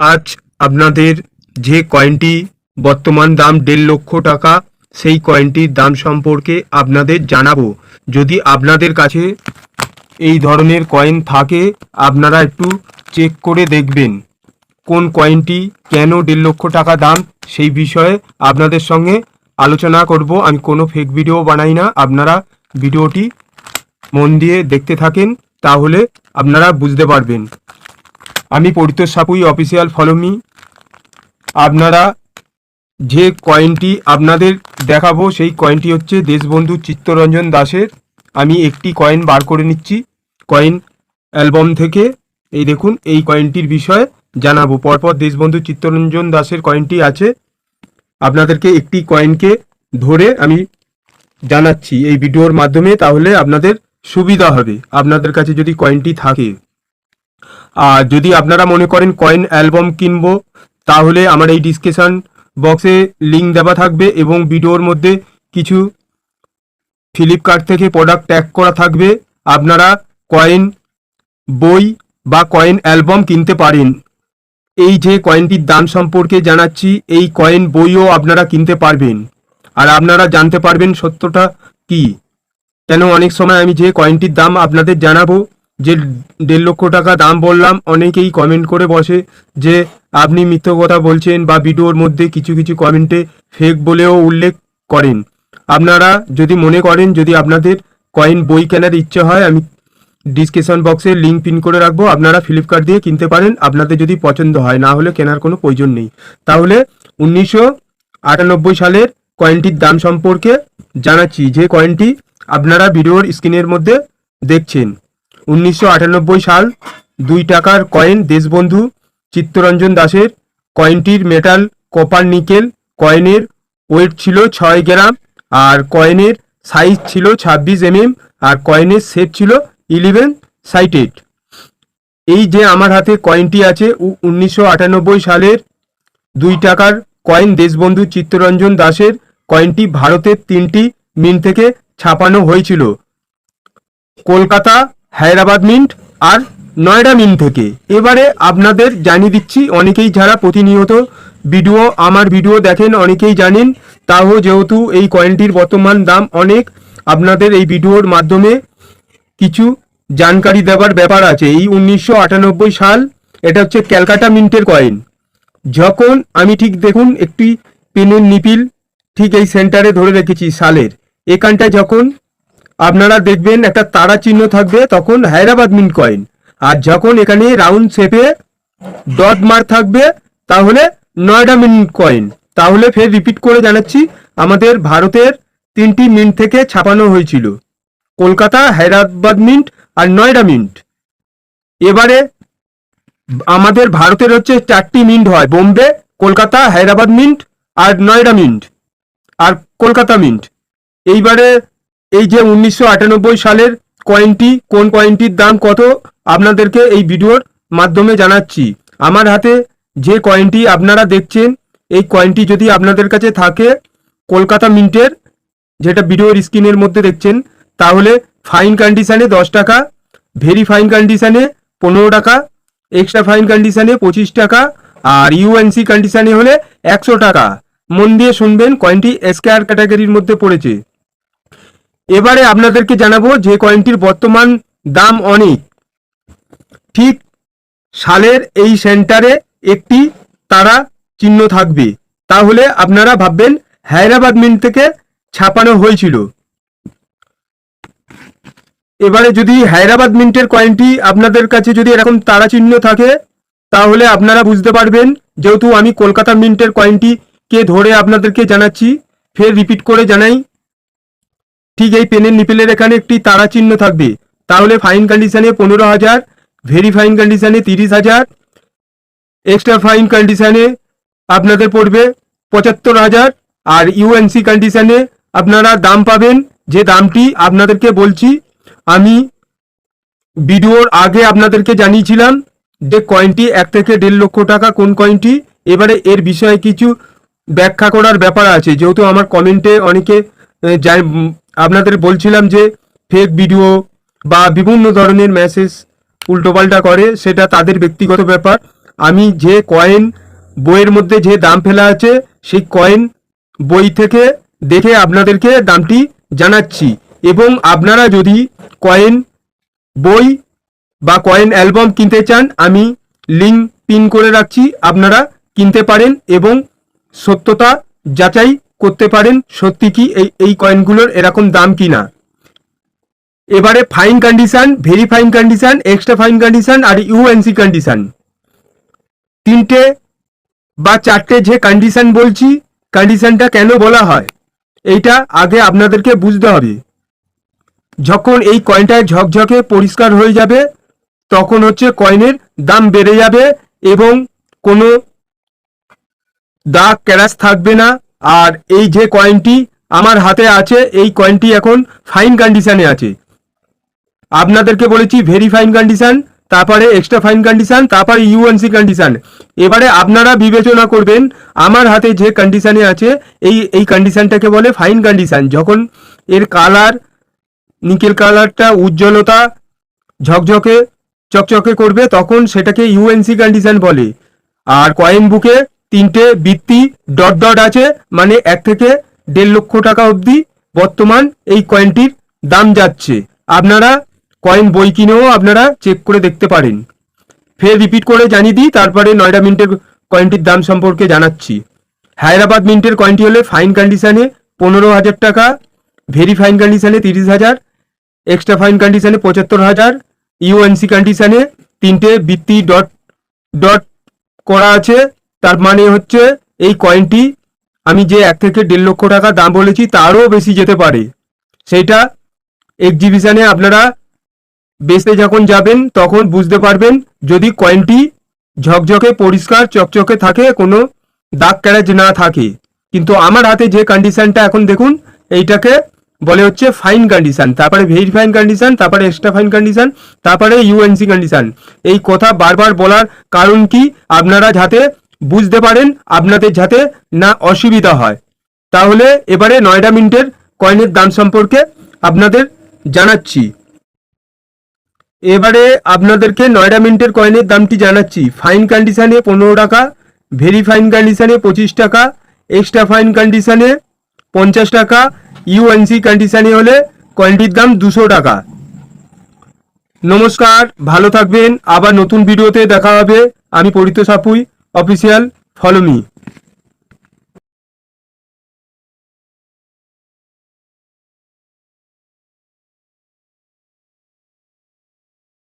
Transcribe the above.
আজ আপনাদের যে কয়েনটি বর্তমান দাম 1.5 লক্ষ টাকা, সেই কয়েনটির দাম সম্পর্কে আপনাদের জানাবো। যদি আপনাদের কাছে এই ধরনের কয়েন থাকে আপনারা একটু চেক করে দেখবেন কোন কয়েনটি কেন 1.5 লক্ষ টাকা দাম, সেই বিষয়ে আপনাদের সঙ্গে আলোচনা করব। আমি কোনো ফেক ভিডিও বানাই না, আপনারা ভিডিওটি মন দিয়ে দেখতে থাকেন, তাহলে আপনারা বুঝতে পারবেন। আমি Paritosh Sapui, official follow me. আপনারা যে কয়েনটি আপনাদের দেখাবো সেই কয়েনটি হচ্ছে দেশবন্ধু চিত্তরঞ্জন দাসের। আমি একটি কয়েন বার করে নিচ্ছি কয়েন অ্যালবাম থেকে। এই দেখুন, এই কয়েনটির বিষয়ে জানাবো। পরপর দেশবন্ধু চিত্তরঞ্জন দাসের কয়েনটি আছে, আপনাদেরকে একটি কয়েনকে ধরে আমি জানাচ্ছি এই ভিডিওর মাধ্যমে, তাহলে আপনাদের সুবিধা হবে আপনাদের কাছে যদি কয়েনটি থাকে। আর যদি আপনারা মনে করেন কয়েন অ্যালবাম কিনবো, তাহলে আমার এই ডিসক্রিপশন বক্সে লিঙ্ক দেওয়া থাকবে এবং ভিডিওর মধ্যে কিছু ফ্লিপকার্ট থেকে প্রোডাক্ট ট্যাগ করা থাকবে। আপনারা কয়েন বই বা কয়েন অ্যালবাম কিনতে পারেন। এই যে কয়েনটির দাম সম্পর্কে জানাচ্ছি, এই কয়েন বইও আপনারা কিনতে পারবেন, আর আপনারা জানতে পারবেন সত্যটা কি। কেন অনেক সময় আমি যে কয়েনটির দাম আপনাদের জানাবো, যে 1.5 লক্ষ টাকা দাম বললাম, অনেকেই কমেন্ট করে বসে যে আপনি মিথ্যে কথা বলছেন, বা ভিডিওর মধ্যে কিছু কিছু কমেন্টে ফেক বলেও উল্লেখ করেন। আপনারা যদি মনে করেন, যদি আপনাদের কয়েন বই কেনার ইচ্ছে হয়, আমি ডিসক্রিপশন বক্সে লিঙ্ক পিন করে রাখবো, আপনারা ফ্লিপকার্ট দিয়ে কিনতে পারেন আপনাদের যদি পছন্দ হয়, না হলে কেনার কোনো প্রয়োজন নেই। তাহলে 1998 সালের কয়েনটির দাম সম্পর্কে জানাচ্ছি, যে কয়েনটি আপনারা ভিডিওর স্ক্রিনের মধ্যে দেখছেন। 1998 সাল 2 টাকার কয়েন দেশবন্ধু চিত্তরঞ্জন দাসের। কয়েনটির মেটাল কপার নিকেল। কয়েনের ওয়েট ছিল 6 গ্রাম, আর কয়েনের সাইজ ছিল 26 mm, আর কয়েনের সেট ছিল 11 সাইটেড। এই যে আমার হাতে কয়েনটি আছে 1998 সালের 2 টাকার কয়েন দেশবন্ধু চিত্তরঞ্জন দাসের। কয়েনটি ভারতের 3টি মিন্ট থেকে ছাপানো হয়েছিল, কলকাতা, হায়দ্রাবাদ মিন্ট আর নয়ডা মিন্ট থেকে। এবারে আপনাদের জানিয়ে দিচ্ছি, অনেকেই যারা প্রতিনিয়ত আমার ভিডিও দেখেন অনেকেই জানেন, তাও যেহেতু এই কয়েনটির বর্তমান দাম অনেক, আপনাদের এই ভিডিওর মাধ্যমে কিছু জানকারি দেওয়ার ব্যাপার আছে। এই 1998 সাল, এটা হচ্ছে ক্যালকাটা মিন্টের কয়েন। যখন আমি ঠিক দেখুন একটি পেনের নিপিল ঠিক এই সেন্টারে ধরে রেখেছি সালের এখানটায়, যখন আপনারা দেখবেন একটা তারা চিহ্ন থাকবে, তখন হায়দ্রাবাদ মিন্ট কয়েন। আর যখন এখানে রাউন্ড শেপে ডট মার্ক থাকবে, তাহলে নয়ডা মিন্ট কয়েন। তাহলে ফের রিপিট করে জানাচ্ছি, আমাদের ভারতের 3টি মিন্ট থেকে ছাপানো হয়েছিল, কলকাতা, হায়দ্রাবাদ মিন্ট আর নয়ডা মিন্ট। এবারে আমাদের ভারতের হচ্ছে 4টি মিন্ট হয়, বোম্বে, কলকাতা, হায়দ্রাবাদ মিন্ট আর নয়ডা মিন্ট আর কলকাতা মিন্ট। এইবারে এই যে 1998 সালের কয়েনটি, কোন কয়েনটির দাম কত আপনাদেরকে এই ভিডিওর মাধ্যমে জানাচ্ছি। আমার হাতে যে কয়েনটি আপনারা দেখছেন, এই কয়েনটি যদি আপনাদের কাছে থাকে কলকাতা মিন্টের, যেটা ভিডিওর স্ক্রিনের মধ্যে দেখছেন, তাহলে ফাইন কন্ডিশনে 10 টাকা, ভেরি ফাইন কন্ডিশনে 15 টাকা, এক্সট্রা ফাইন কন্ডিশনে 25 টাকা, আর ইউএনসি কন্ডিশনে হলে 100 টাকা। মন দিয়ে শুনবেন, কয়েনটি স্কয়ার ক্যাটাগরির মধ্যে পড়েছে। এবারে আপনাদেরকে জানাবো যে কয়েনটির বর্তমান দাম অনেক। ঠিক সালের এই সেন্টারে একটি তারা চিহ্ন থাকবে, তাহলে আপনারা ভাববেন হায়দ্রাবাদ মিন্ট থেকে ছাপানো হয়েছিল। এবারে যদি হায়দ্রাবাদ মিন্টের কয়েনটি আপনাদের কাছে যদি এরকম তারা চিহ্ন থাকে, তাহলে আপনারা বুঝতে পারবেন, যেহেতু আমি কলকাতা মিন্টের কয়েনটিকে ধরে আপনাদেরকে জানাচ্ছি, ফের রিপিট করে জানাই। ঠিক এই পেনের নিপেলের এখানে একটি তারা চিহ্ন থাকবে, তাহলে ফাইন কন্ডিশনে 15,000, ভেরি ফাইন কন্ডিশনে 30,000, এক্সট্রা ফাইন কন্ডিশনে আপনাদের পড়বে 75,000, আর ইউএনসি কন্ডিশনে আপনারা দাম পাবেন, যে দামটি আপনাদেরকে বলছি। আমি ভিডিওর আগে আপনাদেরকে জানিয়েছিলাম যে কয়েনটি 1 থেকে 1.5 লক্ষ টাকা কোন কয়েনটি। এবারে এর বিষয়ে কিছু ব্যাখ্যা করার ব্যাপার আছে, যেহেতু আমার কমেন্টে অনেকে আপনাদের বলছিলাম যে ফেক ভিডিও বা বিভিন্ন ধরনের মেসেজ উল্টোপাল্টা করে, সেটা তাদের ব্যক্তিগত ব্যাপার। আমি যে কয়েন বইয়ের মধ্যে যে দাম ফেলা আছে সেই কয়েন বই থেকে দেখে আপনাদেরকে দামটি জানাচ্ছি। এবং আপনারা যদি কয়েন বই বা কয়েন অ্যালবাম কিনতে চান, আমি লিঙ্ক পিন করে রাখছি, আপনারা কিনতে পারেন এবং সত্যতা যাচাই করতে পারেন সত্যি কি এই কয়েনগুলোর এরকম দাম কিনা। এবারে fine condition, very fine condition, extra fine condition আর ইউএনসি কন্ডিশন, তিনটে বা চারটে যে কন্ডিশন বলছি, কন্ডিশনটা কেন বলা হয় এইটা আগে আপনাদেরকে বুঝতে হবে। যখন এই কয়েনটা ঝকঝকে পরিষ্কার হয়ে যাবে তখন হচ্ছে কয়েনের দাম বেড়ে যাবে এবং কোনো দাগ ক্যারাস থাকবে না। আর এই যে কয়েনটি আমার হাতে আছে এই কয়েনটি এখন ফাইন কন্ডিশনে আছে। আপনাদেরকে বলেছি ভেরি ফাইন কন্ডিশন, তারপরে এক্সট্রা ফাইন কন্ডিশন, তারপরে ইউএনসি কন্ডিশন। এবারে আপনারা বিবেচনা করবেন আমার হাতে যে কন্ডিশনে আছে এই কন্ডিশনটাকে বলে ফাইন কন্ডিশন। যখন এর কালার, নিকেল কালারটা উজ্জ্বলতা ঝকঝকে চকচকে করবে তখন সেটাকে ইউএনসি কন্ডিশন বলে। আর কয়েন বুকে তিনটে বৃত্তি ডট ডট আছে, মানে 1 থেকে 1.5 লক্ষ টাকা অবধি বর্তমান এই কয়েনটির দাম যাচ্ছে। আপনারা কয়েন বই কিনেও আপনারা চেক করে দেখতে পারেন। ফের রিপিট করে জানিয়ে দিই, তারপরে নয়ডা মিন্টের কয়েনটির দাম সম্পর্কে জানাচ্ছি। হায়দ্রাবাদ মিন্টের কয়েনটি হলে ফাইন কন্ডিশনে 15,000 টাকা, ভেরি ফাইন কন্ডিশনে 30,000, এক্সট্রা ফাইন কন্ডিশনে 75,000, ইউএনসি কন্ডিশনে তিনটে বৃত্তি ডট ডট করা আছে। তার মানে হচ্ছে এই কয়েনটি আমি যে 1 থেকে 1.5 লক্ষ টাকা দাম বলেছি তারও বেশি যেতে পারে। সেইটা এক্সিবিশনে আপনারা বেচতে যখন যাবেন তখন বুঝতে পারবেন, যদি কয়েনটি ঝকঝকে পরিষ্কার চকচকে থাকে, কোনো দাগ ক্যারাজ না থাকে। কিন্তু আমার হাতে যে কন্ডিশনটা এখন দেখুন, এইটাকে বলে হচ্ছে ফাইন কন্ডিশন, তারপরে ভেরি ফাইন কন্ডিশন, তারপরে এক্সট্রা ফাইন কন্ডিশন, তারপরে ইউএনসি কন্ডিশন। এই কথা বারবার বলার কারণ কি, আপনারা যাতে বুঝতে পারেন, আপনাদের যাতে না অসুবিধা হয়। তাহলে এবারে নয়ডা মিন্টের কয়েনের দাম সম্পর্কে আপনাদের জানাচ্ছি। এবারে আপনাদেরকে নয়ডা মিন্টের কয়েনের দামটি জানাচ্ছি। ফাইন কন্ডিশনে 15 টাকা, ভেরি ফাইন কন্ডিশনে 25 টাকা, এক্সট্রা ফাইন কন্ডিশনে 50 টাকা, ইউএনসি কন্ডিশনে হলে কয়েনটির দাম 200 টাকা। নমস্কার, ভালো থাকবেন, আবার নতুন ভিডিওতে দেখা হবে। আমি পরিত সাপুই অফিসিয়াল, ফলো মি।